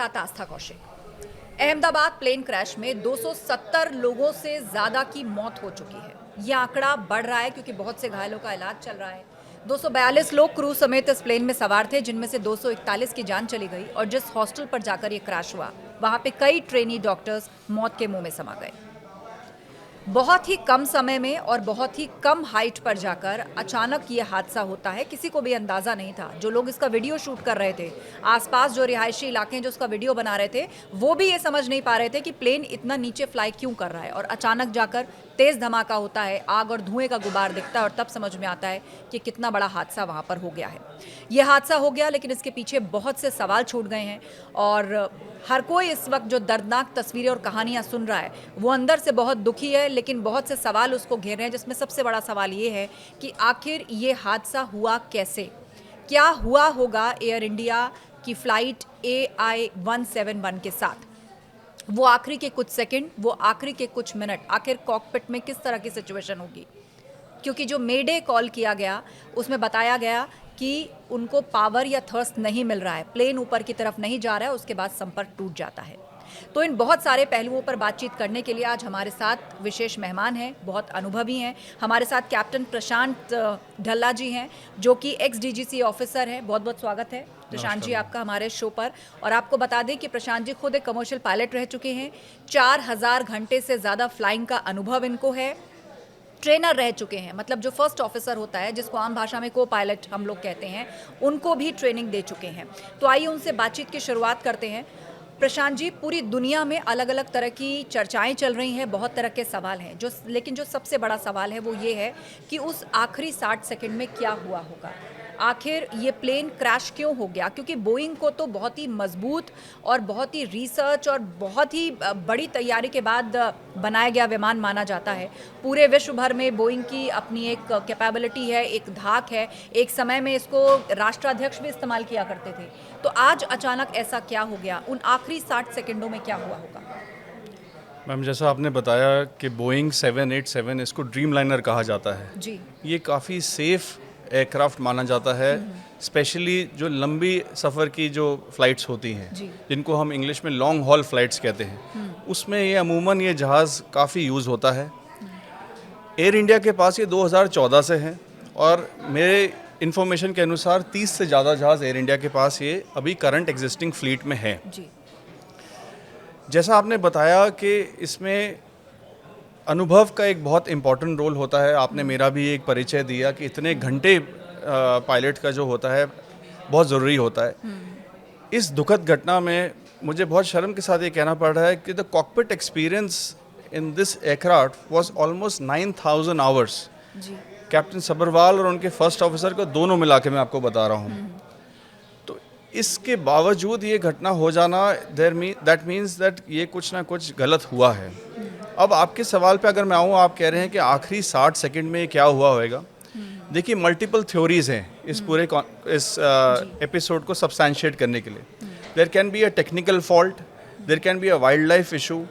साथ आस्था Kaushik. Ahmedabad plane crash में 270 लोगों से ज़्यादा की मौत हो चुकी है। यह आंकड़ा बढ़ रहा है क्योंकि बहुत से घायलों का इलाज चल रहा है। 242 लोग क्रू समेत इस प्लेन में सवार थे, जिनमें से 241 की जान चली गई और जिस हॉस्टल पर जाकर ये क्रैश हुआ, वहां पे कई ट्रेनी डॉक्टर्स मौत के मुंह में समा गए। बहुत ही कम समय में और बहुत ही कम हाइट पर जाकर अचानक ये हादसा होता है। किसी को भी अंदाज़ा नहीं था। जो लोग इसका वीडियो शूट कर रहे थे, आसपास जो रिहायशी इलाके हैं जो उसका वीडियो बना रहे थे, वो भी ये समझ नहीं पा रहे थे कि प्लेन इतना नीचे फ्लाई क्यों कर रहा है। और अचानक जाकर तेज़ धमाका होता है, आग और धुएं का गुबार दिखता है और तब समझ में आता है कि कितना बड़ा हादसा वहाँ पर हो गया है। ये हादसा हो गया, लेकिन इसके पीछे बहुत से सवाल छूट गए हैं और हर कोई इस वक्त जो दर्दनाक तस्वीरें और कहानियां सुन रहा है, वो अंदर से बहुत दुखी है, लेकिन बहुत से सवाल उसको घेर रहे हैं, जिसमें सबसे बड़ा सवाल ये है कि आखिर ये हादसा हुआ कैसे। क्या हुआ होगा एयर इंडिया की फ्लाइट AI-171 के साथ। वो आखिरी के कुछ सेकंड, वो आखिरी के कुछ मिनट, आखिर कॉकपिट में किस तरह की सिचुएशन होगी। क्योंकि जो मेडे कॉल किया गया उसमें बताया गया कि उनको पावर या थर्स्ट नहीं मिल रहा है, प्लेन ऊपर की तरफ नहीं जा रहा है, उसके बाद संपर्क टूट जाता है। तो इन बहुत सारे पहलुओं पर बातचीत करने के लिए आज हमारे साथ विशेष मेहमान हैं, बहुत अनुभवी हैं। हमारे साथ कैप्टन प्रशांत ढल्ला जी हैं, जो कि ex-DGC ऑफिसर हैं। बहुत बहुत स्वागत है प्रशांत जी आपका हमारे शो पर। और आपको बता दें कि प्रशांत जी खुद एक कमर्शियल पायलट रह चुके हैं। 4000 घंटे से ज़्यादा फ्लाइंग का अनुभव इनको है। ट्रेनर रह चुके हैं, मतलब जो फर्स्ट ऑफिसर होता है, जिसको आम भाषा में को पायलट हम लोग कहते हैं, उनको भी ट्रेनिंग दे चुके हैं। तो आइए उनसे बातचीत की शुरुआत करते हैं। प्रशांत जी, पूरी दुनिया में अलग अलग तरह की चर्चाएं चल रही हैं, बहुत तरह के सवाल हैं, लेकिन जो सबसे बड़ा सवाल है वो ये है कि उस आखिरी 60 सेकंड में क्या हुआ होगा। आखिर ये प्लेन क्रैश क्यों हो गया। क्योंकि बोइंग को तो बहुत ही मजबूत और बहुत ही रिसर्च और बहुत ही बड़ी तैयारी के बाद बनाया गया विमान माना जाता है। पूरे विश्व भर में बोइंग की अपनी एक कैपेबिलिटी है, एक धाक है। एक समय में इसको राष्ट्राध्यक्ष भी इस्तेमाल किया करते थे। तो आज अचानक ऐसा क्या हो गया, उन आखिरी 60 सेकंडों में क्या हुआ होगा। मैम, जैसा आपने बताया कि बोइंग 787 इसको ड्रीम लाइनर कहा जाता है जी। ये काफ़ी सेफ़ एयरक्राफ्ट माना जाता है, स्पेशली जो लंबी सफ़र की जो फ़्लाइट्स होती हैं, जिनको हम इंग्लिश में लॉन्ग हॉल फ़्लाइट्स कहते हैं, उसमें ये अमूमन ये जहाज़ काफ़ी यूज़ होता है। एयर इंडिया के पास ये 2014 से है और मेरे इन्फॉर्मेशन के अनुसार 30 से ज़्यादा जहाज़ एयर इंडिया के पास ये अभी करंट एग्जिस्टिंग फ्लीट में है। जी। जैसा आपने बताया कि इसमें अनुभव का एक बहुत इम्पॉर्टेंट रोल होता है। आपने मेरा भी एक परिचय दिया कि इतने घंटे पायलट का जो होता है बहुत ज़रूरी होता है। इस दुखद घटना में मुझे बहुत शर्म के साथ ये कहना पड़ रहा है कि the cockpit experience in this aircraft was almost 9000 hours. Captain Sabharwal और उनके फर्स्ट ऑफिसर को दोनों मिला के मैं आपको बता रहा हूँ। तो इसके बावजूद ये घटना हो जाना, दैट मीन्स दैट ये कुछ ना कुछ गलत हुआ है। अब आपके सवाल पे अगर मैं आऊँ, आप कह रहे हैं कि आखिरी 60 सेकंड में क्या हुआ होगा। देखिए, मल्टीपल थ्योरीज हैं इस पूरे इस एपिसोड को सब्सटैंशिएट करने के लिए। There can be a technical fault, there can be a wild life issue,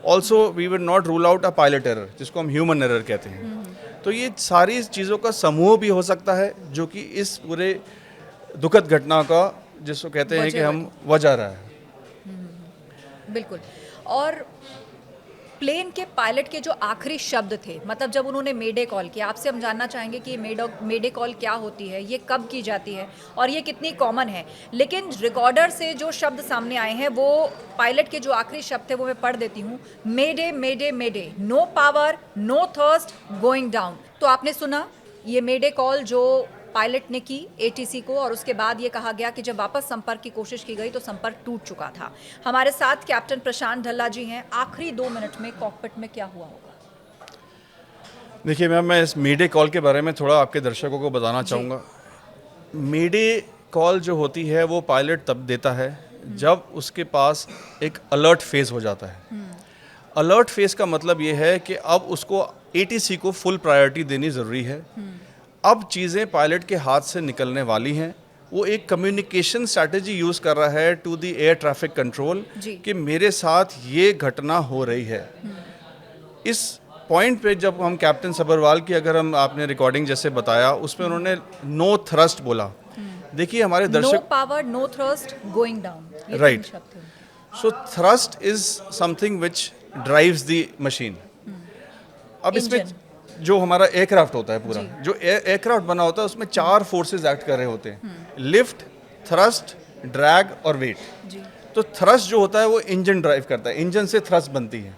also we will not rule out a pilot error, जिसको हम ह्यूमन एरर कहते हैं। तो ये सारी चीज़ों का समूह भी हो सकता है जो कि इस पूरे दुखद घटना का, जिसको कहते हैं कि हम वजह रहा है। बिल्कुल। और प्लेन के पायलट के जो आखिरी शब्द थे, मतलब जब उन्होंने मेडे कॉल किया, आपसे हम जानना चाहेंगे कि मेडे कॉल क्या होती है, ये कब की जाती है और ये कितनी कॉमन है। लेकिन रिकॉर्डर से जो शब्द सामने आए हैं, वो पायलट के जो आखिरी शब्द थे वो मैं पढ़ देती हूँ। Mayday mayday mayday, no power, no thrust, going down. तो आपने सुना ये मेडे कॉल जो पायलट ने की ATC को, और उसके बाद ये कहा गया कि जब वापस संपर्क की कोशिश की गई तो संपर्क टूट चुका था। हमारे साथ कैप्टन प्रशांत ढल्ला जी हैं। आखिरी 2 मिनट में कॉकपिट में क्या हुआ होगा। देखिए मैम, मैं इस मेडे कॉल के बारे में थोड़ा आपके दर्शकों को बताना चाहूँगा। मेडे कॉल जो होती है वो पायलट तब देता है जब उसके पास एक अलर्ट फेज़ हो जाता है। अलर्ट फेज़ का मतलब ये है कि अब उसको ATC को फुल प्रायोरिटी देनी ज़रूरी है। अब चीज़ें पायलट के हाथ से निकलने वाली हैं। वो एक कम्युनिकेशन स्ट्रैटेजी यूज़ कर रहा है to the air traffic control कि मेरे साथ ये घटना हो रही है। इस पॉइंट पे जब हम कैप्टन सब्रवाल की, अगर हम आपने रिकॉर्डिंग जैसे बताया, उसमें उन्होंने नो थ्रस्ट बोला। देखिए हमारे दर्शक, no power, no thrust, going down, right. So thrust is something which drives the machine. अब इसमें जो हमारा एयरक्राफ्ट होता है पूरा, जो एयरक्राफ्ट बना होता है उसमें 4 फोर्सेस एक्ट कर रहे होते हैं, लिफ्ट, थ्रस्ट, ड्रैग और वेट। तो थ्रस्ट जो होता है वो इंजन ड्राइव करता है, इंजन से थ्रस्ट बनती है।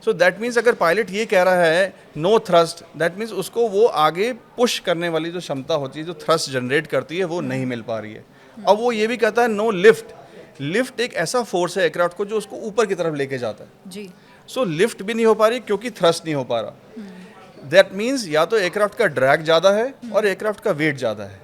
सो दैट मीन्स अगर पायलट ये कह रहा है नो थ्रस्ट, दैट मीन्स उसको वो आगे पुश करने वाली जो क्षमता होती है, जो थ्रस्ट जनरेट करती है, वो नहीं मिल पा रही है। अब वो ये भी कहता है नो लिफ्ट। लिफ्ट एक ऐसा फोर्स है एयरक्राफ्ट को जो उसको ऊपर की तरफ लेके जाता है जी। सो लिफ्ट भी नहीं हो पा रही क्योंकि थ्रस्ट नहीं हो पा रहा। दैट मीन्स या तो एयरक्राफ्ट का ड्रैग ज़्यादा है और एयरक्राफ्ट का वेट ज़्यादा है।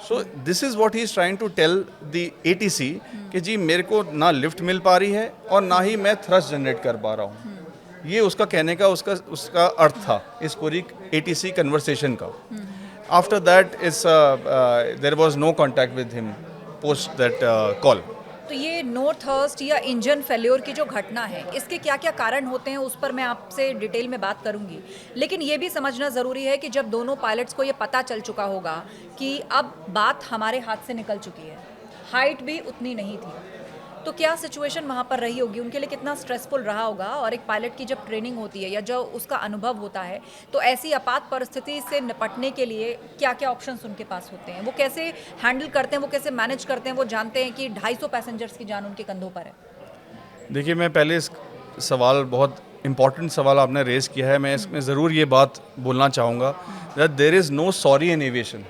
So this is what he is trying to tell the ATC कि जी मेरे को ना लिफ्ट मिल पा रही है और ना ही मैं थ्रस्ट जनरेट कर पा रहा हूँ। ये उसका कहने का उसका अर्थ था इस पूरी ATC कन्वर्सेशन का। After that is there was no contact with him post that call. तो ये नो थर्स्ट या इंजन फेल्योर की जो घटना है, इसके क्या क्या कारण होते हैं उस पर मैं आपसे डिटेल में बात करूंगी। लेकिन ये भी समझना ज़रूरी है कि जब दोनों पायलट्स को ये पता चल चुका होगा कि अब बात हमारे हाथ से निकल चुकी है, हाइट भी उतनी नहीं थी, तो क्या सिचुएशन वहाँ पर रही होगी, उनके लिए कितना स्ट्रेसफुल रहा होगा। और एक पायलट की जब ट्रेनिंग होती है या जो उसका अनुभव होता है, तो ऐसी आपात परिस्थिति से निपटने के लिए क्या क्या ऑप्शंस उनके पास होते हैं, वो कैसे हैंडल करते हैं, वो कैसे मैनेज करते हैं। वो जानते हैं कि 250 पैसेंजर्स की जान उनके कंधों पर है। देखिए, मैं पहले इस सवाल, बहुत इम्पॉर्टेंट सवाल आपने रेज़ किया है, मैं इसमें ज़रूर ये बात बोलना चाहूँगा that there is no sorry in aviation.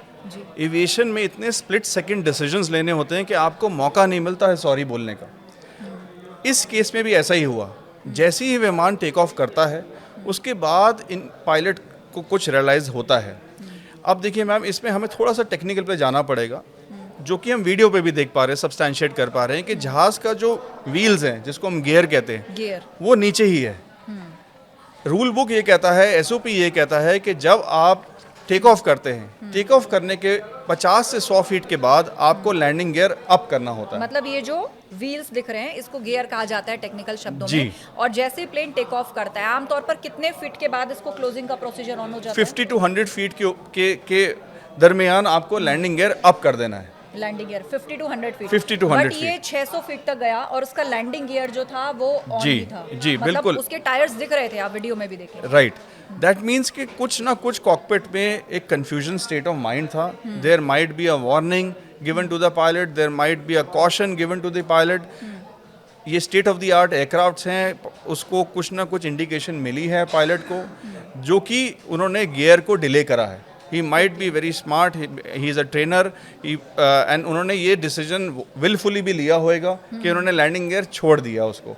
Aviation में इतने स्प्लिट सेकंड डिसीजंस लेने होते हैं कि आपको मौका नहीं मिलता है सॉरी बोलने का। इस केस में भी ऐसा ही हुआ। जैसे ही विमान टेक ऑफ करता है उसके बाद इन पायलट को कुछ रियलाइज़ होता है। अब देखिए मैम, इसमें हमें थोड़ा सा टेक्निकल पे जाना पड़ेगा, जो कि हम वीडियो पे भी देख पा रहे हैं, सब्सटैंशिएट कर पा रहे हैं कि जहाज़ का जो व्हील्स हैं, जिसको हम गियर कहते हैं, गियर वो नीचे ही है। रूल बुक ये कहता है, SOP ये कहता है कि जब आप टेक ऑफ करते हैं, टेक ऑफ करने के 50 से 100 फीट के बाद आपको लैंडिंग गियर अप करना होता है। मतलब ये जो व्हील्स दिख रहे हैं इसको गियर कहा जाता है टेक्निकल शब्दों जी। में। और जैसे ही प्लेन टेक ऑफ करता है, आमतौर पर कितने फीट के बाद इसको क्लोजिंग का प्रोसीजर ऑन हो जाता है? 50 to 100 फीट के दरमियान आपको लैंडिंग गियर अप कर देना है। Landing gear 50 to 100 feet. 50 to 100 but ये 600 फीट तक गया और उसका लैंडिंग गियर जो था वो ऑन जी, ही था। जी, मतलब बिल्कुल। उसके टायर्स दिख रहे थे, आप वीडियो में भी देखें। राइट, दैट मीन्स कि कुछ ना कुछ कॉकपिट में एक कंफ्यूजन स्टेट ऑफ माइंड था। There might be a warning given to the pilot, there might be a caution given to the pilot. ये state of the art aircrafts हैं, उसको कुछ ना कुछ इंडिकेशन मिली है पायलट को, जो कि उन्होंने गियर को डिले करा है। He might be very smart, he is a trainer, and उन्होंने ये डिसीजन विलफुली भी लिया होएगा कि उन्होंने लैंडिंग गियर छोड़ दिया उसको।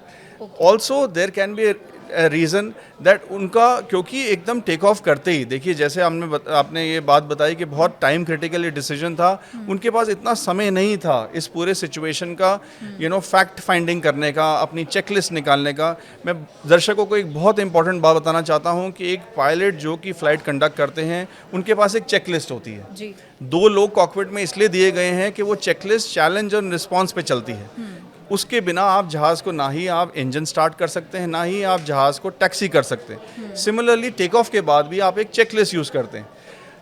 Also there can be reason that उनका, क्योंकि एकदम टेक ऑफ करते ही, देखिए जैसे आपने ये बात बताई कि बहुत टाइम क्रिटिकल ये डिसीजन था, उनके पास इतना समय नहीं था इस पूरे सिचुएशन का फैक्ट फाइंडिंग करने का, अपनी चेकलिस्ट निकालने का। मैं दर्शकों को एक बहुत इंपॉर्टेंट बात बताना चाहता हूँ कि एक पायलट जो कि फ़्लाइट कंडक्ट करते हैं, उनके पास एक चेकलिस्ट होती है जी। 2 लोग कॉकपिट में इसलिए दिए गए हैं कि वो चेकलिस्ट चैलेंज और रिस्पॉन्स पे चलती है। उसके बिना आप जहाज़ को, ना ही आप इंजन स्टार्ट कर सकते हैं, ना ही आप जहाज़ को टैक्सी कर सकते हैं। सिमिलरली टेक ऑफ के बाद भी आप एक चेकलिस्ट यूज़ करते हैं।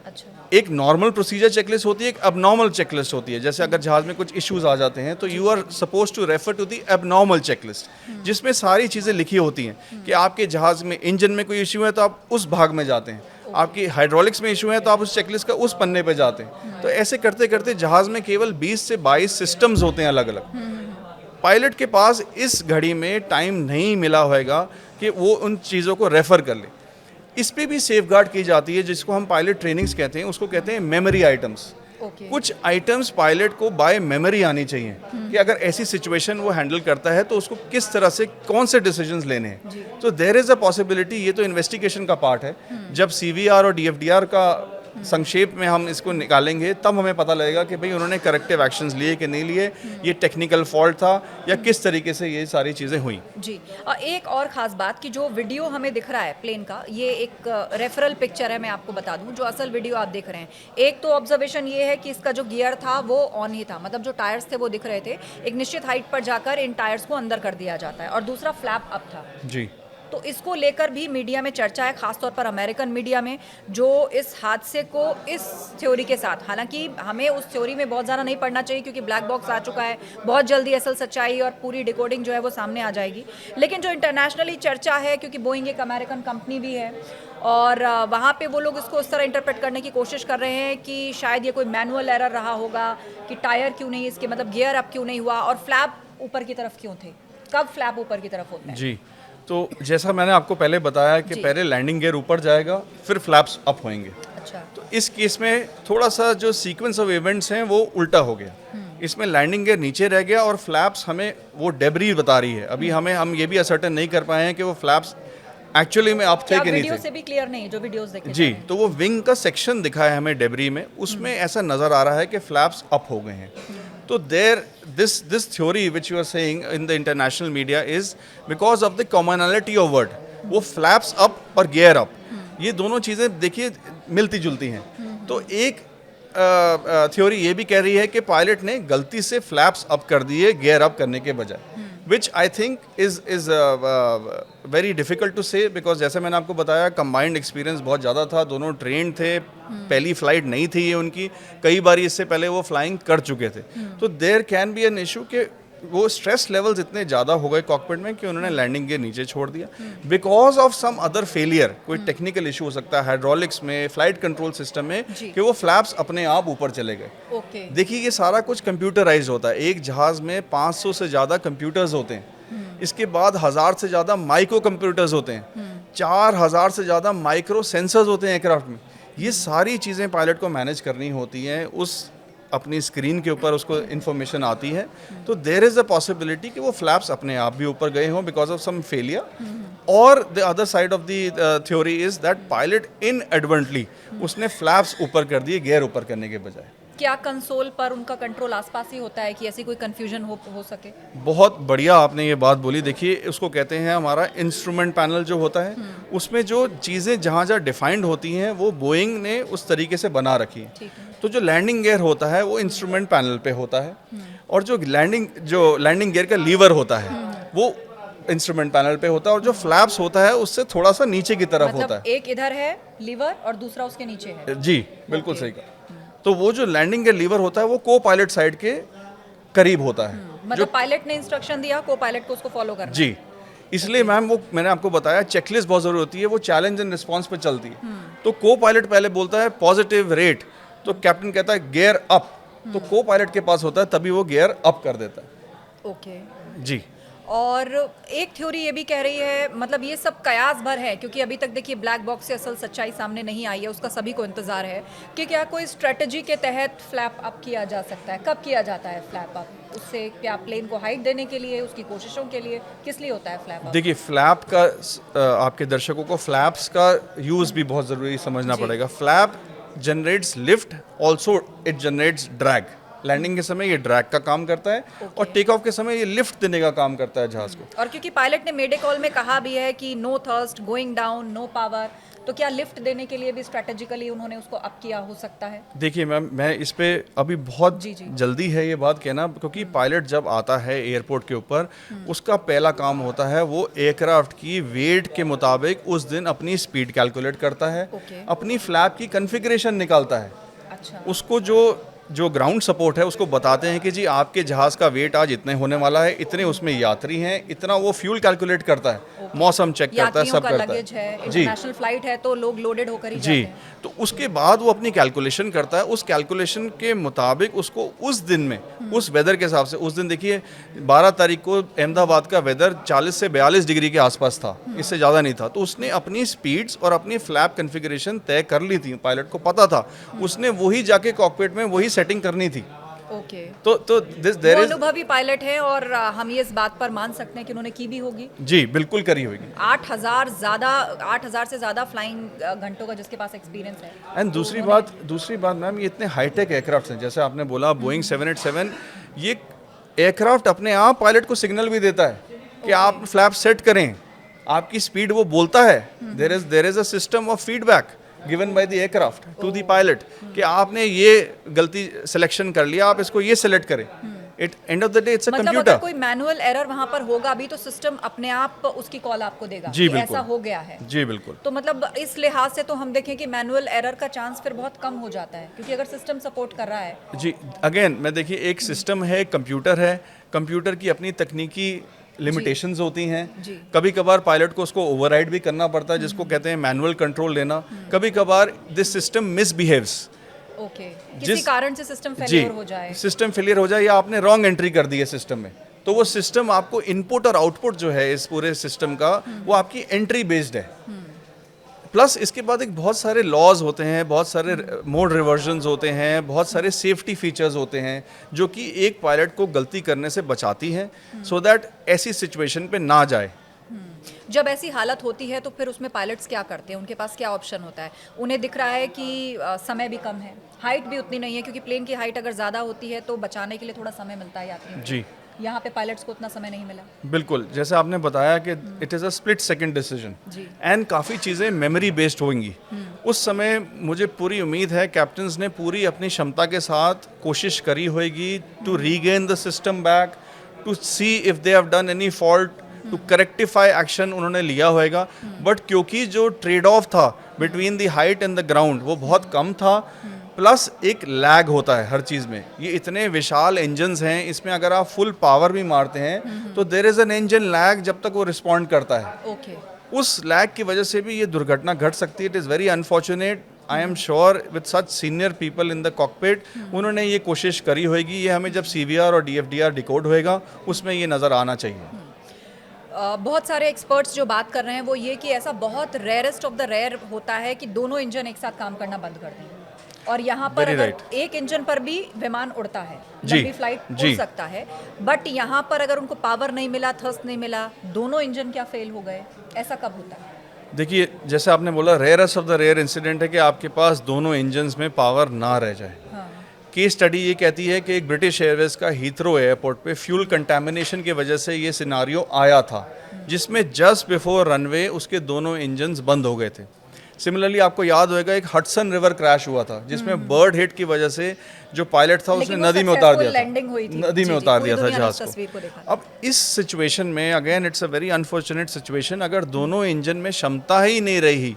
अच्छा। एक नॉर्मल प्रोसीजर चेकलिस्ट होती है, एक अबनॉर्मल चेकलिस्ट होती है। जैसे अगर जहाज़ में कुछ इश्यूज आ जाते हैं तो you are suppose to refer to the abnormal checklist, जिसमें सारी चीज़ें लिखी होती हैं कि आपके जहाज़ में इंजन में कोई इशू है तो आप उस भाग में जाते हैं, आपकी हाइड्रोलिक्स में इशू है तो आप उस चेकलिस्ट का उस पन्ने पे जाते हैं। तो ऐसे करते करते जहाज़ में केवल 20 से 22 सिस्टम्स होते हैं अलग अलग। पायलट के पास इस घड़ी में टाइम नहीं मिला होएगा कि वो उन चीज़ों को रेफ़र कर ले। इस पे भी सेफगार्ड की जाती है, जिसको हम पायलट ट्रेनिंग्स कहते हैं, उसको कहते हैं मेमोरी आइटम्स। कुछ आइटम्स पायलट को बाय मेमोरी आनी चाहिए कि अगर ऐसी सिचुएशन वो हैंडल करता है तो उसको किस तरह से कौन से डिसीजंस लेने हैं। तो देयर इज़ अ पॉसिबिलिटी, ये तो इन्वेस्टिगेशन का पार्ट है। जब CVR और DFDR का संक्षेप में हम इसको निकालेंगे तब हमें पता लगेगा कि भाई उन्होंने करेक्टिव एक्शंस लिए कि नहीं लिए, ये टेक्निकल फॉल्ट था या किस तरीके से ये सारी चीज़ें हुई। जी। और एक और ख़ास बात कि जो वीडियो हमें दिख रहा है प्लेन का, ये एक रेफरल पिक्चर है, मैं आपको बता दूं। जो असल वीडियो आप देख रहे हैं, एक तो ऑब्जर्वेशन ये है कि इसका जो गियर था वो ऑन ही था, मतलब जो टायर्स थे वो दिख रहे थे। एक निश्चित हाइट पर जाकर इन टायर्स को अंदर कर दिया जाता है, और दूसरा फ्लैप अप था। जी। तो इसको लेकर भी मीडिया में चर्चा है, खासतौर पर अमेरिकन मीडिया में, जो इस हादसे को इस थ्योरी के साथ, हालांकि हमें उस थ्योरी में बहुत ज़्यादा नहीं पढ़ना चाहिए क्योंकि ब्लैक बॉक्स आ चुका है, बहुत जल्दी असल सच्चाई और पूरी डिकोडिंग जो है वो सामने आ जाएगी, लेकिन जो इंटरनेशनली चर्चा है, क्योंकि बोइंग एक अमेरिकन कंपनी भी है और वहाँ पे वो लोग इसको उस तरह इंटरप्रेट करने की कोशिश कर रहे हैं कि शायद ये कोई मैनुअल एरर रहा होगा कि टायर क्यों नहीं, इसके मतलब गियर अप क्यों नहीं हुआ और फ्लैप ऊपर की तरफ क्यों थे, कब फ्लैप ऊपर की तरफ होता है। जी, तो जैसा मैंने आपको पहले बताया कि पहले लैंडिंग गियर ऊपर जाएगा, फिर फ्लैप्स अप होंगे। अच्छा, तो इस केस में थोड़ा सा जो सीक्वेंस ऑफ इवेंट्स हैं वो उल्टा हो गया। इसमें लैंडिंग गियर नीचे रह गया और फ्लैप्स हमें वो डेब्री बता रही है। अभी हम ये भी असर्टेन नहीं कर पाए हैं कि वो फ्लैप्स एक्चुअली में अप थे कि नहीं वीडियो थे। से भी क्लियर नहीं है, जो वीडियोस देखे जी, तो वो विंग का सेक्शन दिखा है हमें डेब्री में, उसमें ऐसा नज़र आ रहा है कि फ्लैप्स अप हो गए हैं। तो this theory which you are saying in the international media is because of the commonality of word, वो फ्लैप्स अप और गियर अप, ये दोनों चीज़ें देखिए मिलती जुलती हैं। तो एक थ्योरी ये भी कह रही है कि पायलट ने गलती से फ्लैप्स अप कर दिए गियर अप करने के बजाय, which I think is very difficult to say, because जैसे मैंने आपको बताया कंबाइंड एक्सपीरियंस बहुत ज़्यादा था, दोनों ट्रेन थे, पहली फ्लाइट नहीं थी ये उनकी, कई बार इससे पहले वो फ्लाइंग कर चुके थे। तो there can be an issue कि वो स्ट्रेस लेवल्स इतने ज़्यादा हो गए कॉकपिट में कि उन्होंने लैंडिंग गियर नीचे छोड़ दिया because of some other failure, कोई टेक्निकल इशू हो सकता है हाइड्रोलिक्स में, फ्लाइट कंट्रोल सिस्टम में, कि वो फ्लैप्स अपने आप ऊपर चले गए। ओके, देखिए ये सारा कुछ कंप्यूटराइज होता है, एक जहाज में 500 से ज़्यादा कंप्यूटर्स होते हैं, इसके बाद 1000 से ज़्यादा माइक्रो कंप्यूटर्स होते हैं, 4000 से ज़्यादा माइक्रो सेंसर्स होते हैं एयरक्राफ्ट में। ये सारी चीज़ें पायलट को मैनेज करनी होती हैं, उस अपनी स्क्रीन के ऊपर उसको इन्फॉर्मेशन आती है। तो देयर इज़ अ पॉसिबिलिटी कि वो फ्लैप्स अपने आप भी ऊपर गए हों बिकॉज ऑफ सम फेलियर, और the other side of the theory is that pilot inadvertently उसने फ्लैप्स ऊपर कर दिए गियर ऊपर करने के बजाय। क्या कंसोल पर उनका कंट्रोल आसपास ही होता है कि ऐसी कोई कंफ्यूजन हो सके? बहुत बढ़िया आपने ये बात बोली। देखिए उसको कहते हैं हमारा इंस्ट्रूमेंट पैनल जो होता है, उसमें जो चीज़ें जहाँ जहाँ डिफाइंड होती हैं वो बोइंग ने उस तरीके से बना रखी है। ठीक है। तो जो लैंडिंग गियर होता है वो इंस्ट्रूमेंट पैनल पे होता है, और जो लैंडिंग गियर का लीवर होता है वो इंस्ट्रूमेंट पैनल पे होता है, और जो फ्लैप्स होता है उससे थोड़ा सा नीचे की तरफ होता मतलब एक इधर है लीवर और दूसरा उसके नीचे है। है। जी बिल्कुल सही कहा। तो वो जो लैंडिंग गियर लीवर होता है वो को पायलट साइड के करीब होता है। मतलब पायलट ने इंस्ट्रक्शन दिया, को पायलट को उसको फॉलो करना है। जी, इसलिए मैम वो मैंने आपको बताया चेकलिस्ट बहुत जरूरी होती है, वो चैलेंज एंड रिस्पांस पे चलती है। तो को पायलट पहले बोलता है पॉजिटिव रेट, तो कैप्टन कहता है गियर अप, तो को पायलट के पास होता है तभी वो गियर अप कर देता है। ओके। जी, और एक थ्योरी ये भी कह रही है, मतलब ये सब कयास भर है क्योंकि अभी तक देखिए ब्लैक बॉक्स से असल सच्चाई सामने नहीं आई है, उसका सभी को इंतजार है कि क्या कोई स्ट्रेटजी के तहत फ्लैप अप किया जा सकता है। कब किया जाता है फ्लैप अप? उससे क्या प्लेन को हाइट देने के लिए, उसकी कोशिशों के लिए, किस लिए होता है फ्लैप अप? देखिए फ्लैप का आपके दर्शकों को फ्लैप्स का यूज़ भी बहुत ज़रूरी समझना पड़ेगा। Flap generates lift, also it generates drag. Landing के समय ये ड्रैग का काम करता है, और टेक ऑफ के समय ये लिफ्ट देने का काम करता है जहाज को। और क्योंकि पायलट ने मेडे कॉल में कहा भी है कि no thrust, going down, no power, तो क्या लिफ्ट देने के लिए भी स्ट्रेटेजिकली उन्होंने उसको अप किया हो सकता है? देखिए मैम, मैं इस पे अभी बहुत जी, जी। जल्दी है ये बात कहना, क्योंकि पायलट जब आता है एयरपोर्ट के ऊपर, उसका पहला काम होता है वो एयरक्राफ्ट की वेट के मुताबिक उस दिन अपनी स्पीड कैलकुलेट करता है, ओके। अपनी फ्लैप की कॉन्फ़िगरेशन निकालता है। अच्छा। उसको जो ग्राउंड सपोर्ट है उसको बताते हैं कि जी आपके जहाज का वेट आज इतने होने वाला है, इतने उसमें यात्री हैं, इतना वो फ्यूल कैलकुलेट करता है, मौसम चेक करता है, यात्रियों सब का करता लगेज है, है। जी इंटरनेशनल फ्लाइट है तो लोग लोडेड होकर ही जाते जी, हैं। तो उसके बाद वो अपनी कैलकुलेशन करता है, उस कैलकुलेशन के मुताबिक उसको उस दिन में उस वेदर के हिसाब से, उस दिन देखिए 12 तारीख को अहमदाबाद का वेदर 40 से 42 डिग्री के आसपास था, इससे ज़्यादा नहीं था। तो उसने अपनी स्पीड्स और अपनी फ्लैप कॉन्फ़िगरेशन तय कर ली थी, पायलट को पता था, उसने वही जाके कॉकपिट में वही सेटिंग करनी थी। ओके। तो देयर वो इज, अनुभवी पायलट है और हम ये इस बात पर मान सकते हैं कि उन्होंने की भी होगी। जी बिल्कुल करी होगी। 8,000 से ज़्यादा फ्लाइंग घंटों का जिसके पास एक्सपीरियंस है। एंड दूसरी बात मैम, ये इतने हाईटेक एयरक्राफ्ट हैं, जैसे आपने बोला बोइंग 787, ये एयरक्राफ्ट अपने आप पायलट को सिग्नल भी देता है कि आप फ्लैप सेट करें, आपकी स्पीड वो बोलता है। There is a system of feedback given by the aircraft to the pilot कि आपने ये गलती सिलेक्शन कर लिया, आप इसको ये सेलेक्ट करें। It end of the day it's a मतलब अगर कंप्यूटर। कोई मैनुअल एरर वहां पर होगा भी तो सिस्टम अपने आप उसकी कॉल आपको देगा जी कि बिल्कुल, ऐसा हो गया है। जी बिल्कुल। तो मतलब इस लिहाज से तो हम देखें कि मैनुअल एरर का चांस फिर बहुत कम हो जाता है, क्योंकि अगर सिस्टम सपोर्ट कर रहा है। जी, अगेन मैं देखिए, एक सिस्टम है, कंप्यूटर है, कंप्यूटर की अपनी तकनीकी लिमिटेशंस होती हैं। जी। कभी कभार पायलट को उसको ओवरराइड भी करना पड़ता है, जिसको कहते हैं मैनुअल कंट्रोल लेना। कभी कभार दिस सिस्टम मिसबिहेव्स, ओके, किसी जिस कारण से सिस्टम जी फेलियर हो जाए। सिस्टम फेलियर हो जाए या आपने रॉन्ग एंट्री कर दी है सिस्टम में, तो वो सिस्टम आपको इनपुट और आउटपुट जो है इस पूरे सिस्टम का, वो आपकी एंट्री बेस्ड है। प्लस इसके बाद एक बहुत सारे लॉज होते हैं, बहुत सारे मोड रिवर्जन्स होते हैं, बहुत सारे सेफ्टी फीचर्स होते हैं जो कि एक पायलट को गलती करने से बचाती हैं, सो दैट ऐसी सिचुएशन पे ना जाए। जब ऐसी हालत होती है तो फिर उसमें पायलट्स क्या करते हैं, उनके पास क्या ऑप्शन होता है? उन्हें दिख रहा है कि समय भी कम है, हाइट भी उतनी नहीं है, क्योंकि प्लेन की हाइट अगर ज़्यादा होती है तो बचाने के लिए थोड़ा समय मिलता है यात्रियों को। जी यहाँ पे पायलट्स को उतना समय नहीं मिला। बिल्कुल, जैसे आपने बताया कि it is a split second decision जी। एंड काफ़ी चीज़ें मेमोरी बेस्ड होंगी। उस समय मुझे पूरी उम्मीद है कैप्टन्स ने पूरी अपनी क्षमता के साथ कोशिश करी होगी to regain the system back, to see if they have done any fault, to rectify action उन्होंने लिया होएगा। बट क्योंकि जो ट्रेड ऑफ था between the height and the ground वो बहुत कम था, प्लस एक लैग होता है हर चीज़ में। ये इतने विशाल इंजन्स हैं, इसमें अगर आप फुल पावर भी मारते हैं तो there is an engine lag जब तक वो रिस्पॉन्ड करता है। ओके। उस लैग की वजह से भी ये दुर्घटना घट सकती है। It is very unfortunate. I am sure with such senior people in the cockpit उन्होंने ये कोशिश करी होगी। ये हमें जब CVR और DFDR डिकोड होएगा उसमें ये नज़र आना चाहिए। बहुत सारे एक्सपर्ट्स जो बात कर रहे हैं वो ये कि ऐसा बहुत रेयरेस्ट ऑफ द रेयर होता है कि दोनों इंजन एक साथ काम करना बंद कर दें, और यहाँ पर Very अगर right. एक इंजन पर भी विमान उड़ता है, जी, लंबी फ्लाइट उड़ जी। सकता है, बट यहाँ पर अगर उनको पावर नहीं मिला, थ्रस्ट नहीं मिला, दोनों इंजन क्या फेल हो गए? ऐसा कब होता है? देखिए, जैसे आपने बोला, rarest of the rare incident है कि आपके पास दोनों इंजन्स में पावर ना रह जाए। हाँ। केस स्टडी ये कहती है कि एक ब्रिटिश एयरवेज का हीथ्रो एयरपोर्ट पे फ्यूल कंटामिनेशन की वजह से ये सिनारियो आया था, जिसमें जस्ट बिफोर रनवे उसके दोनों इंजन्स बंद हो गए थे। सिमिलरली आपको याद होएगा एक हडसन रिवर क्रैश हुआ था जिसमें बर्ड हिट की वजह से जो पायलट था उसने लेकिन वो नदी में उतार successful दिया landing हुई था, थी। नदी में जी, उतार पूरी दिया था दुनिया ने जहाज इस को। तस्वीर को देखा। अब इस सिचुएशन में again it's a very unfortunate situation, अगर दोनों इंजन में क्षमता ही नहीं रही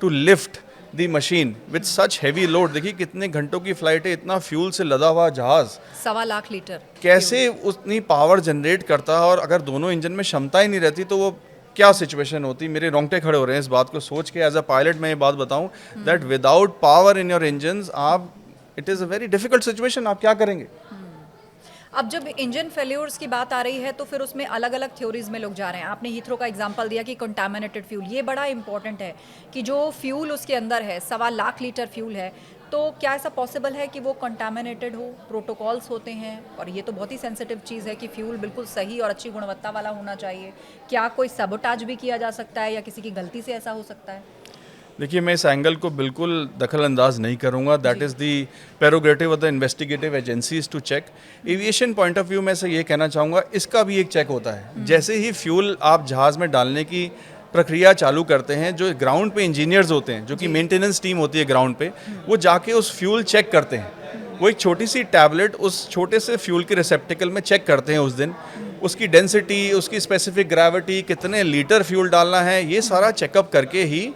to lift the machine with such heavy load. देखिए कितने घंटों की फ्लाइट है, इतना फ्यूल से लदा हुआ जहाज 1.25 लाख लीटर कैसे उतनी पावर जनरेट करता है, और अगर दोनों इंजन में क्षमता ही नहीं रहती तो वो क्या सिचुएशन होती। मेरे रोंगटे खड़े हो रहे हैं इस बात को सोच के। एज अ पायलट मैं ये बात बताऊं that without power in your engines आप, it is a very difficult situation, आप क्या करेंगे? अब जब इंजन फेल्योर्स की बात आ रही है तो फिर उसमें अलग अलग थ्योरीज में लोग जा रहे हैं। आपने हीथ्रो का एग्जांपल दिया कि कंटामिनेटेड फ्यूल, ये बड़ा इंपॉर्टेंट है कि जो फ्यूल उसके अंदर है 1.25 लाख लीटर फ्यूल है, तो क्या ऐसा पॉसिबल है कि वो कंटामिनेटेड हो? प्रोटोकॉल्स होते हैं, और ये तो बहुत ही सेंसिटिव चीज़ है कि फ्यूल बिल्कुल सही और अच्छी गुणवत्ता वाला होना चाहिए। क्या कोई सबोटाज भी किया जा सकता है या किसी की गलती से ऐसा हो सकता है? देखिए, मैं इस एंगल को बिल्कुल दखल अंदाज नहीं करूंगा। That is the prerogative of the investigative agencies to check. Aviation point of view में से ये कहना चाहूँगा, इसका भी एक चेक होता है। जैसे ही फ्यूल आप जहाज़ में डालने की प्रक्रिया चालू करते हैं, जो ग्राउंड पे इंजीनियर्स होते हैं, जो कि मेंटेनेंस टीम होती है ग्राउंड पे, वो जाके उस फ्यूल चेक करते हैं। वो एक छोटी सी टैबलेट उस छोटे से फ्यूल के रिसेप्टिकल में चेक करते हैं उस दिन, उसकी डेंसिटी, उसकी स्पेसिफिक ग्रेविटी, कितने लीटर फ्यूल डालना है, ये सारा चेकअप करके ही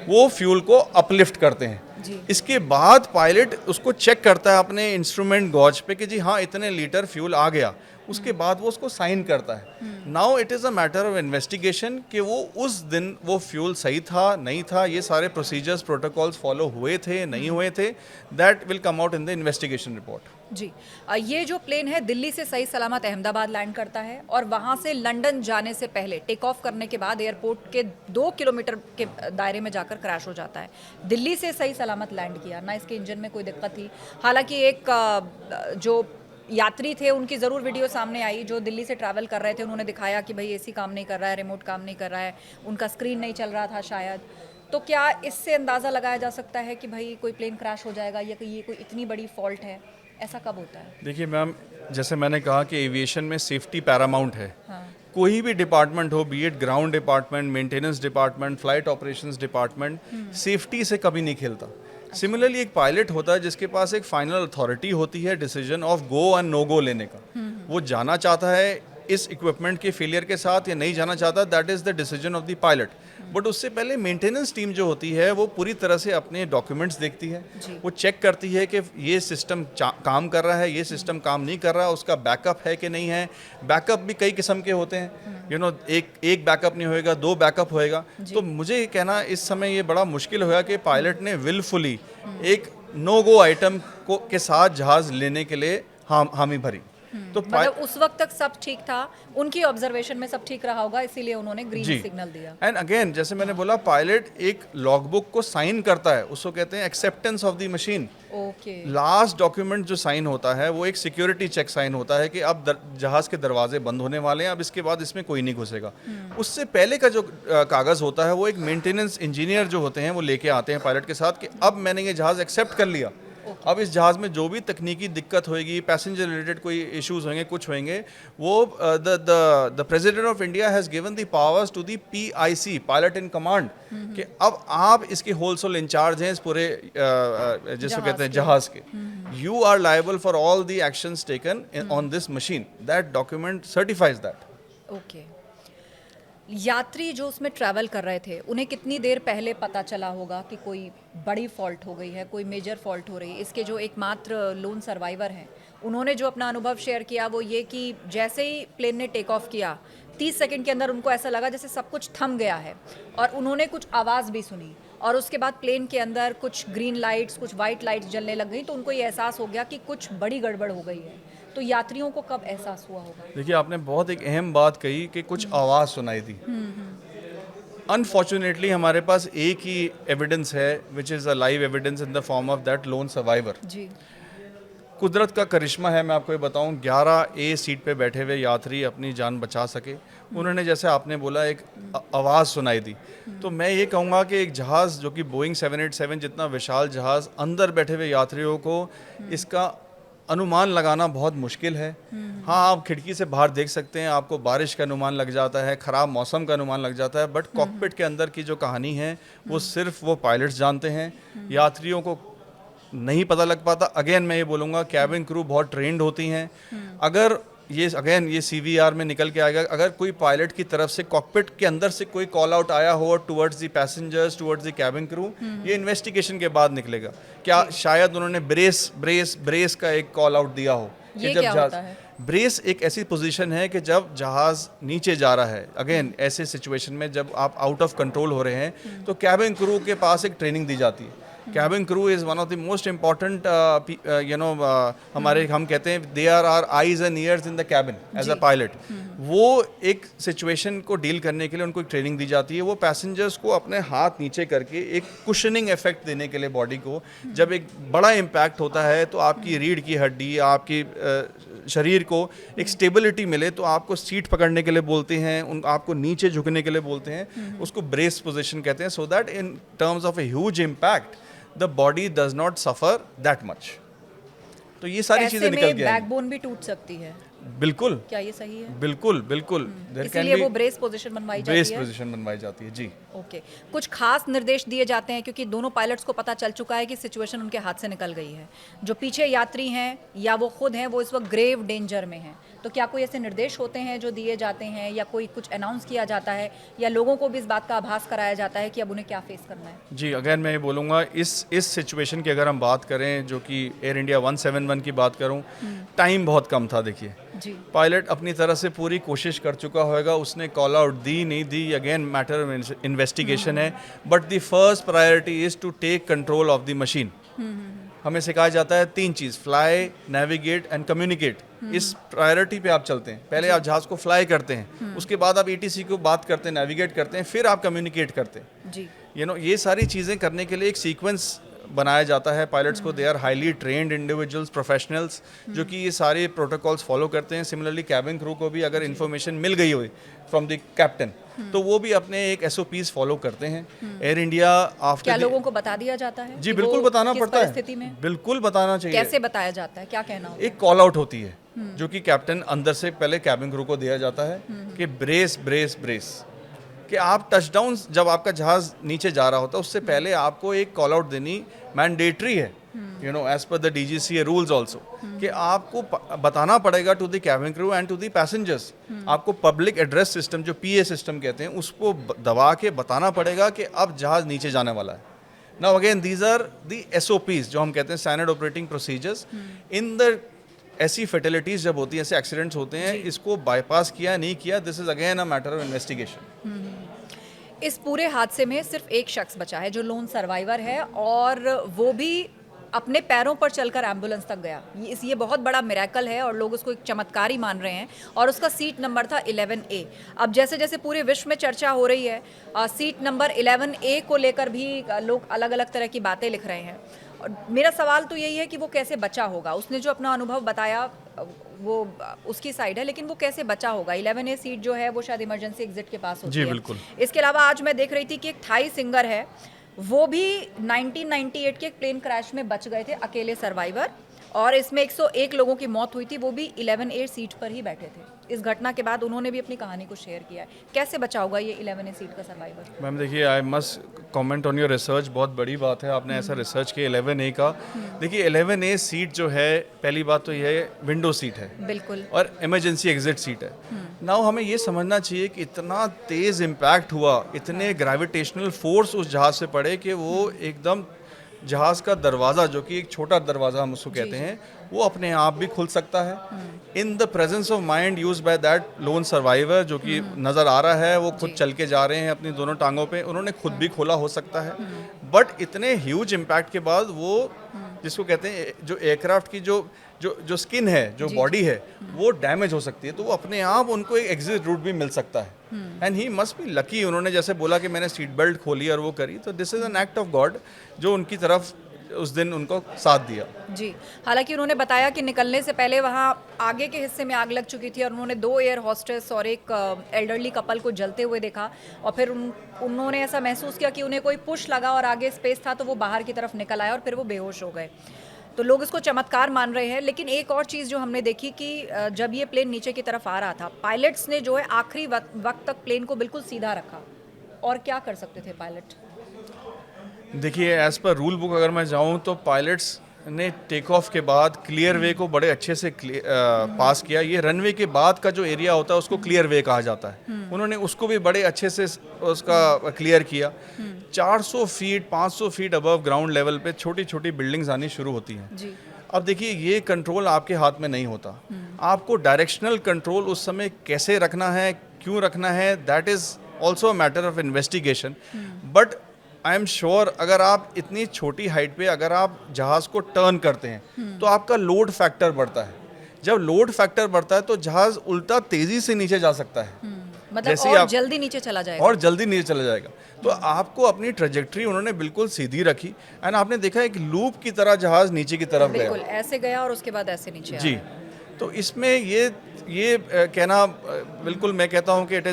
वो फ्यूल को अपलिफ्ट करते हैं। इसके बाद पायलट उसको चेक करता है अपने इंस्ट्रूमेंट गॉज पे कि जी हाँ इतने लीटर फ्यूल आ गया, उसके बाद वो उसको साइन करता है। Now it is a matter of investigation कि वो उस दिन वो फ्यूल सही था नहीं था, ये सारे प्रोसीजर्स प्रोटोकॉल्स फॉलो हुए थे नहीं हुए थे, that will come out in the investigation report. जी, ये जो प्लेन है दिल्ली से सही सलामत अहमदाबाद लैंड करता है, और वहाँ से लंदन जाने से पहले टेक ऑफ करने के बाद एयरपोर्ट के 2 किलोमीटर के दायरे में जाकर क्रैश हो जाता है। दिल्ली से सही सलामत लैंड किया, ना इसके इंजन में कोई दिक्कत थी। हालांकि एक जो यात्री थे उनकी ज़रूर वीडियो सामने आई, जो दिल्ली से ट्रैवल कर रहे थे, उन्होंने दिखाया कि भाई एसी काम नहीं कर रहा है, रिमोट काम नहीं कर रहा है, उनका स्क्रीन नहीं चल रहा था शायद। तो क्या इससे अंदाज़ा लगाया जा सकता है कि भाई कोई प्लेन क्रैश हो जाएगा या कि ये कोई इतनी बड़ी फॉल्ट है? ऐसा कब होता है? देखिए मैम, जैसे मैंने कहा कि एविएशन में सेफ्टी पैरामाउंट है। हाँ। कोई भी डिपार्टमेंट हो, B it ground department, maintenance department, flight operations department, safety से कभी नहीं खेलता। सिमिलरली एक पायलट होता है जिसके पास एक फाइनल अथॉरिटी होती है decision of go and no go लेने का। वो जाना चाहता है इस इक्विपमेंट के फेलियर के साथ या नहीं जाना चाहता, that is the decision of the pilot. But उससे पहले मेंटेनेंस टीम जो होती है वो पूरी तरह से अपने डॉक्यूमेंट्स देखती है, वो चेक करती है कि ये सिस्टम काम कर रहा है, ये सिस्टम काम नहीं कर रहा, उसका बैकअप है कि नहीं है। बैकअप भी कई किस्म के होते हैं, यू नो, एक बैकअप नहीं होएगा, 2 बैकअप होएगा। तो मुझे ये कहना इस समय ये बड़ा मुश्किल होगा कि पायलट ने विलफुली एक नो गो आइटम को के साथ जहाज़ लेने के लिए हामी भरी। तो मतलब उस वक्त तक सब ठीक था, उनकी ऑब्जर्वेशन में सब ठीक रहा होगा, इसीलिए उन्होंने ग्रीन सिग्नल दिया। एंड अगेन जैसे मैंने बोला, पायलट एक लॉगबुक को साइन करता है, उसको कहते हैं acceptance of the machine. Okay. Last document जो साइन होता है वो एक सिक्योरिटी चेक साइन होता है कि अब जहाज के दरवाजे बंद होने वाले हैं, अब इसके बाद इसमें कोई नहीं घुसेगा। उससे पहले का जो कागज़ होता है वो एक मेंटेनेंस इंजीनियर जो होते हैं वो लेके आते हैं पायलट के साथ कि अब मैंने ये जहाज़ एक्सेप्ट कर लिया, अब इस जहाज़ में जो भी तकनीकी दिक्कत होएगी, पैसेंजर रिलेटेड कोई इश्यूज होंगे, कुछ होंगे, वो the president of India has given the powers to the PIC, pilot in command, कि अब आप इसके होलसेल इंचार्ज हैं इस पूरे जिसको कहते हैं जहाज़ के। You are liable for all the actions taken on this machine. That document certifies that. Okay. यात्री जो उसमें ट्रैवल कर रहे थे, उन्हें कितनी देर पहले पता चला होगा कि कोई बड़ी फॉल्ट हो गई है, कोई मेजर फॉल्ट हो रही है? इसके जो एकमात्र लोन सर्वाइवर हैं, उन्होंने जो अपना अनुभव शेयर किया वो ये कि जैसे ही प्लेन ने टेक ऑफ किया, 30 सेकंड के अंदर उनको ऐसा लगा जैसे सब कुछ थम गया है, और उन्होंने कुछ आवाज़ भी सुनी, और उसके बाद प्लेन के अंदर कुछ ग्रीन लाइट्स, कुछ वाइट लाइट्स जलने लग गई, तो उनको ये एहसास हो गया कि कुछ बड़ी गड़बड़ हो गई है। तो यात्रियों को कब एहसास हुआ होगा? देखिए, आपने बहुत एक अहम बात कही कि कुछ आवाज़ सुनाई दी। अनफॉर्चुनेटली हमारे पास एक ही एविडेंस है, which is a live evidence in the form of that lone survivor. जी। कुदरत का करिश्मा है, मैं आपको ये बताऊं, 11A सीट पे बैठे हुए यात्री अपनी जान बचा सके। उन्होंने, जैसे आपने बोला, एक आवाज़ सुनाई दी। तो मैं ये कहूँगा कि एक जहाज़ जो कि बोइंग 787 जितना विशाल जहाज़, अंदर बैठे हुए यात्रियों को इसका अनुमान लगाना बहुत मुश्किल है। हाँ, आप खिड़की से बाहर देख सकते हैं, आपको बारिश का अनुमान लग जाता है, ख़राब मौसम का अनुमान लग जाता है, बट कॉकपिट के अंदर की जो कहानी है वो सिर्फ वो पायलट्स जानते हैं, यात्रियों को नहीं पता लग पाता। अगेन मैं ये बोलूँगा, कैबिन क्रू बहुत ट्रेंड होती हैं। अगर ये CVR में निकल के आएगा, अगर कोई पायलट की तरफ से कॉकपिट के अंदर से कोई कॉल आउट आया हो towards the passengers, towards the cabin crew, ये इन्वेस्टिगेशन के बाद निकलेगा। क्या शायद उन्होंने ब्रेस का एक कॉल आउट दिया हो? ये क्या होता है? ब्रेस एक ऐसी पोजीशन है कि जब जहाज नीचे जा रहा है, अगेन ऐसे सिचुएशन में जब आप आउट ऑफ कंट्रोल हो रहे हैं, तो कैबिन क्रू के पास एक ट्रेनिंग दी जाती है। Cabin crew is one of the most important, हमारे हम कहते हैं they are our eyes and ears in the cabin as a pilot. वो एक सिचुएशन को डील करने के लिए उनको एक ट्रेनिंग दी जाती है। वो पैसेंजर्स को अपने हाथ नीचे करके एक कुशनिंग इफेक्ट देने के लिए बॉडी को, जब एक बड़ा इम्पैक्ट होता है तो आपकी रीढ़ की हड्डी, आपकी शरीर को एक स्टेबिलिटी मिले, तो आपको सीट पकड़ने के लिए बोलते हैं, आपको नीचे झुकने के लिए बोलते हैं, उसको ब्रेस पोजीशन कहते हैं, so that in terms of a huge impact the body does not suffer that much. तो ये सारी चीजें निकल गई। बैकबोन भी टूट सकती है। बिल्कुल। क्या ये सही है? बिल्कुल बिल्कुल। इसीलिए वो ब्रेस पोजीशन बनवाई जाती है। ब्रेस पोजीशन बनवाई जाती है, जी। ओके। कुछ खास निर्देश दिए जाते हैं, क्योंकि दोनों पायलट्स को पता चल चुका है कि सिचुएशन उनके हाथ से निकल गई है। जो पीछे यात्री हैं या वो खुद हैं, वो इस वक्त ग्रेव डेंजर में हैं। तो क्या कोई ऐसे निर्देश होते हैं जो दिए जाते हैं, या कोई कुछ अनाउंस किया जाता है, या लोगों को भी इस बात का आभास कराया जाता है कि अब उन्हें क्या फेस करना है? जी, अगेन मैं ये बोलूँगा, इस सिचुएशन की अगर हम बात करें, जो कि एयर इंडिया 171 की बात करूँ, टाइम बहुत कम था। देखिए, पायलट अपनी तरह से पूरी कोशिश कर चुका होगा, उसने कॉल आउट दी नहीं दी, अगेन मैटर ऑफ इन्वेस्टिगेशन है, but the first priority is to take control of the machine. हमें सिखाया जाता है 3 चीज़: फ्लाई, नेविगेट एंड कम्युनिकेट। इस प्रायोरिटी पे आप चलते हैं। पहले आप जहाज़ को फ्लाई करते हैं, उसके बाद आप ATC को बात करते हैं, नेविगेट करते हैं, फिर आप कम्युनिकेट करते हैं। जी। ये सारी चीज़ें करने के लिए एक सीक्वेंस बनाया जाता है पायलट्स को। They are highly trained individuals, professionals, जो कि ये सारे प्रोटोकॉल्स फॉलो करते हैं। सिमिलरली कैबिन क्रू को भी अगर इन्फॉर्मेशन मिल गई हो फ्रॉम द कैप्टन, तो वो भी अपने एक SOPs फॉलो करते हैं। एयर इंडिया आफ्टर, क्या लोगों को बता दिया जाता है? जी बिल्कुल बताना पड़ता है, बिल्कुल बताना चाहिए। कैसे बताया जाता है, क्या कहना होता है? एक कॉल आउट होती है जो कि कैप्टन अंदर से पहले कैबिन क्रू को दिया जाता है कि ब्रेस ब्रेस ब्रेस। कि आप टचडाउन जब आपका जहाज़ नीचे जा रहा होता है उससे पहले आपको एक कॉल आउट देनी मैंडेटरी है, you know, as per the DGCA rules also, कि आपको बताना पड़ेगा to the cabin crew and to the passengers. आपको पब्लिक एड्रेस सिस्टम जो PA सिस्टम कहते हैं उसको दबा के बताना पड़ेगा कि अब जहाज़ नीचे जाने वाला है। Now again these are the SOPs जो हम कहते हैं standard operating procedures. In the ऐसी फर्टिलिटीज़ जब होती हैं, ऐसे एक्सीडेंट्स होते हैं, इसको बाईपास किया नहीं किया, this is again a matter of investigation. इस पूरे हादसे में सिर्फ एक शख्स बचा है जो लोन सर्वाइवर है, और वो भी अपने पैरों पर चलकर एम्बुलेंस तक गया। ये बहुत बड़ा मिरेकल है और लोग उसको एक चमत्कार ही मान रहे हैं, और उसका सीट नंबर था 11A। अब जैसे जैसे पूरे विश्व में चर्चा हो रही है, सीट नंबर 11A को लेकर भी लोग अलग अलग तरह की बातें लिख रहे हैं। और मेरा सवाल तो यही है कि वो कैसे बचा होगा। उसने जो अपना अनुभव बताया वो उसकी साइड है, लेकिन वो कैसे बचा होगा। 11A सीट जो है वो शायद इमरजेंसी एग्जिट के पास होती जी है। बिल्कुल। इसके अलावा आज मैं देख रही थी कि एक थाई सिंगर है, वो भी 1998 के एक प्लेन क्रैश में बच गए थे, अकेले सर्वाइवर, और इसमें 101 लोगों की मौत हुई थी, वो भी 11A सीट पर ही बैठे थे। इस घटना के बाद उन्होंने भी अपनी कहानी को शेयर किया है। कैसे बचा होगा ये 11A सीट का सर्वाइवर? मैम देखिए, I must comment on your research, बहुत बड़ी बात है आपने ऐसा रिसर्च किया 11A का। देखिए 11A सीट जो है, पहली बात तो यह है विंडो सीट है, बिल्कुल, और इमरजेंसी एग्जिट सीट है। नाउ हमें ये समझना चाहिए कि इतना तेज़ इम्पैक्ट हुआ, इतने ग्रेविटेशनल फोर्स उस जहाज़ से पड़े कि वो एकदम जहाज़ का दरवाज़ा, जो कि एक छोटा दरवाज़ा हम उसको कहते हैं, वो अपने आप भी खुल सकता है। In the presence of mind use by that lone survivor, जो कि नज़र आ रहा है, वो खुद चल के जा रहे हैं अपनी दोनों टांगों पे, उन्होंने खुद भी खोला हो सकता है। बट इतने ह्यूज इम्पैक्ट के बाद वो, जिसको कहते हैं जो एयरक्राफ्ट की जो स्किन है, जो बॉडी है, वो डैमेज हो सकती है, तो वो अपने आप उनको एक एग्जिट रूट भी मिल सकता है। And he must be lucky, उन्होंने जैसे बोला कि मैंने सीट बेल्ट खोली और वो करी, तो this is an act of God जो उनकी तरफ उस दिन उनको साथ दिया। जी, हालांकि उन्होंने बताया कि निकलने से पहले वहाँ आगे के हिस्से में आग लग चुकी थी, और उन्होंने 2 एयर होस्टेस और एक एल्डरली कपल को जलते हुए देखा, और फिर उन्होंने ऐसा महसूस किया कि उन्हें कोई पुश लगा और आगे स्पेस था, तो वो बाहर की तरफ निकल आए और फिर वो बेहोश हो गए। तो लोग इसको चमत्कार मान रहे हैं। लेकिन एक और चीज़ जो हमने देखी कि जब ये प्लेन नीचे की तरफ आ रहा था, पायलट्स ने जो है आखिरी वक्त तक प्लेन को बिल्कुल सीधा रखा। और क्या कर सकते थे पायलट? देखिए, एज़ पर रूल बुक अगर मैं जाऊं तो पायलट्स ने टेक ऑफ के बाद क्लियर वे को बड़े अच्छे से पास किया। ये रनवे के बाद का जो एरिया होता है उसको क्लियर वे कहा जाता है, उन्होंने उसको भी बड़े अच्छे से उसका क्लियर किया। 400 feet 500 feet above ground level पे छोटी छोटी बिल्डिंग्स आनी शुरू होती हैं जी। अब देखिए, ये कंट्रोल आपके हाथ में नहीं होता, आपको डायरेक्शनल कंट्रोल उस समय कैसे रखना है, क्यों रखना है, that is also a matter of investigation. But I am sure अगर आप इतनी छोटी हाइट पे अगर आप जहाज़ को टर्न करते हैं तो आपका लोड फैक्टर बढ़ता है। जब लोड फैक्टर बढ़ता है तो जहाज़ उल्टा तेज़ी से नीचे जा सकता है, मतलब और जल्दी नीचे चला जाएगा, और जल्दी नीचे चला जाएगा। तो आपको अपनी ट्रेजेक्ट्री उन्होंने बिल्कुल सीधी रखी, एंड आपने देखा एक लूप की तरह जहाज़ नीचे की तरफ गया, बिल्कुल ऐसे गया और उसके बाद ऐसे नीचे जी। तो इसमें ये कहना बिल्कुल, मैं कहता हूँ कि इट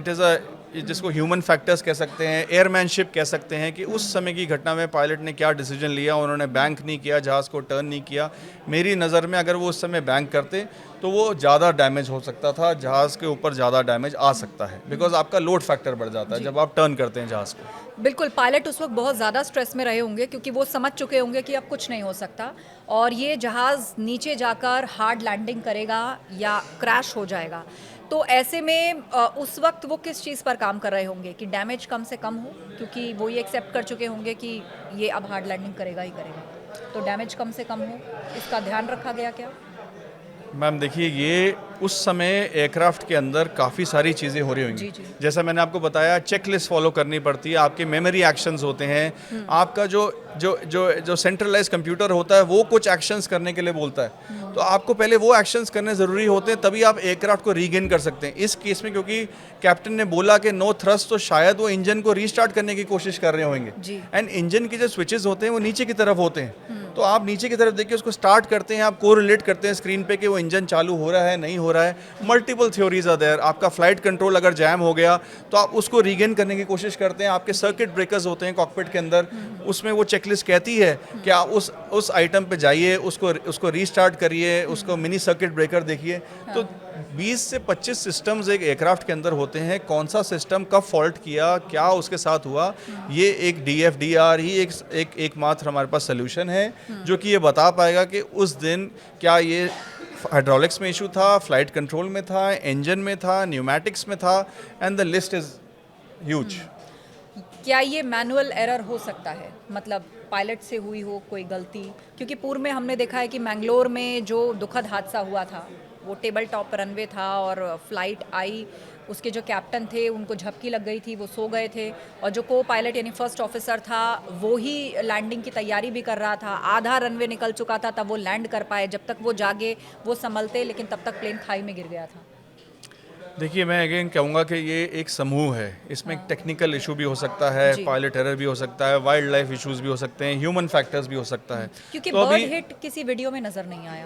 इज़ अ जिसको ह्यूमन फैक्टर्स कह सकते हैं, एयरमैनशिप कह सकते हैं, कि उस समय की घटना में पायलट ने क्या डिसीजन लिया। उन्होंने बैंक नहीं किया, जहाज़ को टर्न नहीं किया। मेरी नज़र में अगर वो उस समय बैंक करते तो वो ज़्यादा डैमेज हो सकता था, जहाज़ के ऊपर ज़्यादा डैमेज आ सकता है, बिकॉज आपका लोड फैक्टर बढ़ जाता है जब आप टर्न करते हैं जहाज़ को। बिल्कुल, पायलट उस वक्त बहुत ज़्यादा स्ट्रेस में रहे होंगे, क्योंकि वो समझ चुके होंगे कि अब कुछ नहीं हो सकता, और ये जहाज़ नीचे जाकर हार्ड लैंडिंग करेगा या क्रैश हो जाएगा। तो ऐसे में उस वक्त वो किस चीज़ पर काम कर रहे होंगे कि डैमेज कम से कम हो, क्योंकि वो ये एक्सेप्ट कर चुके होंगे कि ये अब हार्ड लैंडिंग करेगा ही करेगा, तो डैमेज कम से कम हो, इसका ध्यान रखा गया क्या? मैम देखिए, ये उस समय एयरक्राफ्ट के अंदर काफ़ी सारी चीज़ें हो रही होंगी। जैसा मैंने आपको बताया, चेकलिस्ट फॉलो करनी पड़ती है, आपके मेमोरी एक्शंस होते हैं, आपका जो सेंट्रलाइज कंप्यूटर होता है वो कुछ एक्शंस करने के लिए बोलता है, तो आपको पहले वो एक्शंस करने ज़रूरी होते हैं, तभी आप एयरक्राफ्ट को रीगेन कर सकते हैं। इस केस में क्योंकि कैप्टन ने बोला कि नो थ्रस्ट, तो शायद वो इंजन को रीस्टार्ट करने की कोशिश कर रहे होंगे, एंड इंजन के जो स्विचेस होते हैं वो नीचे की तरफ होते हैं, तो आप नीचे की तरफ देखिए उसको स्टार्ट करते हैं, आप कोरिलेट करते हैं स्क्रीन पे कि वो इंजन चालू हो रहा है नहीं हो रहा है। Multiple theories are there. आपका फ्लाइट कंट्रोल अगर जैम हो गया तो आप उसको रीगेन करने की कोशिश करते हैं। आपके सर्किट ब्रेकर्स होते हैं कॉकपिट के अंदर, उसमें वो चेकलिस्ट कहती है कि आप उस आइटम पे जाइए, उसको रीस्टार्ट करिए, उसको मिनी सर्किट ब्रेकर देखिए। तो 20 से 25 सिस्टम्स एक एयरक्राफ्ट के अंदर होते हैं, कौन सा सिस्टम कब फॉल्ट किया, क्या उसके साथ हुआ, ये एक DFDR ही एकमात्र हमारे पास सोल्यूशन है जो कि ये बता पाएगा कि उस दिन क्या ये हाइड्रोलिक्स में इशू था, फ्लाइट कंट्रोल में था, इंजन में था, न्यूमेटिक्स में था, and the list is huge. क्या ये मैनुअल एरर हो सकता है, मतलब पायलट से हुई हो कोई गलती? क्योंकि पूर्व में हमने देखा है कि मैंगलोर में जो दुखद हादसा हुआ था, वो टेबल टॉप रनवे था और फ्लाइट आई, उसके जो कैप्टन थे उनको झपकी लग गई थी, वो सो गए थे, और जो को पायलट यानी फर्स्ट ऑफिसर था वो ही लैंडिंग की तैयारी भी कर रहा था, आधा रनवे निकल चुका था तब वो लैंड कर पाए, जब तक वो जागे वो संभलते, लेकिन तब तक प्लेन खाई में गिर गया था। देखिए, मैं अगेन कहूँगा कि ये एक समूह है, इसमें एक टेक्निकल इशू भी हो सकता है, जी। पायलट एरर भी हो सकता है, वाइल्ड लाइफ इश्यूज भी हो सकते हैं, ह्यूमन फैक्टर्स भी हो सकता है। क्योंकि तो बर्ड हिट किसी वीडियो में नजर नहीं आया।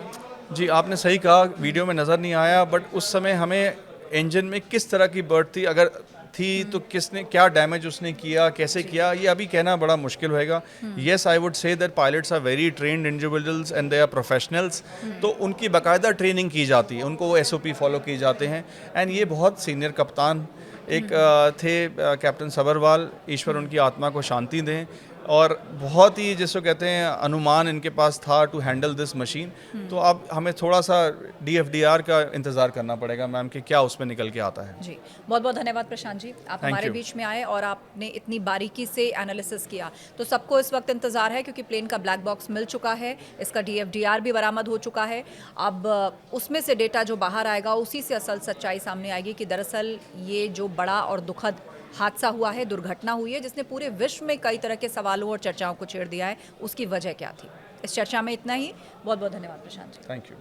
जी, आपने सही कहा, वीडियो में नज़र नहीं आया, बट उस समय हमें इंजन में किस तरह की बर्ड थी, अगर थी तो किसने क्या डैमेज उसने किया, कैसे किया, ये अभी कहना बड़ा मुश्किल होएगा। Yes, I would say that pilots are very trained individuals and they are professionals, तो उनकी बाकायदा ट्रेनिंग की जाती है, उनको SOP फॉलो किए जाते हैं, एंड ये बहुत सीनियर कप्तान एक थे कैप्टन सबरवाल, ईश्वर उनकी आत्मा को शांति दें, और बहुत ही जिसको कहते हैं अनुमान इनके पास था टू हैंडल दिस मशीन। तो अब हमें थोड़ा सा DFDR का इंतज़ार करना पड़ेगा मैम कि क्या उसमें निकल के आता है। जी, बहुत बहुत धन्यवाद प्रशांत जी, आप Thank हमारे you. बीच में आए और आपने इतनी बारीकी से एनालिसिस किया। तो सबको इस वक्त इंतज़ार है क्योंकि प्लेन का ब्लैक बॉक्स मिल चुका है, इसका DFDR भी बरामद हो चुका है। अब उसमें से डेटा जो बाहर आएगा उसी से असल सच्चाई सामने आएगी कि दरअसल ये जो बड़ा और दुखद हादसा हुआ है, दुर्घटना हुई है, जिसने पूरे विश्व में कई तरह के सवालों और चर्चाओं को छेड़ दिया है, उसकी वजह क्या थी। इस चर्चा में इतना ही। बहुत बहुत धन्यवाद प्रशांत जी। Thank you.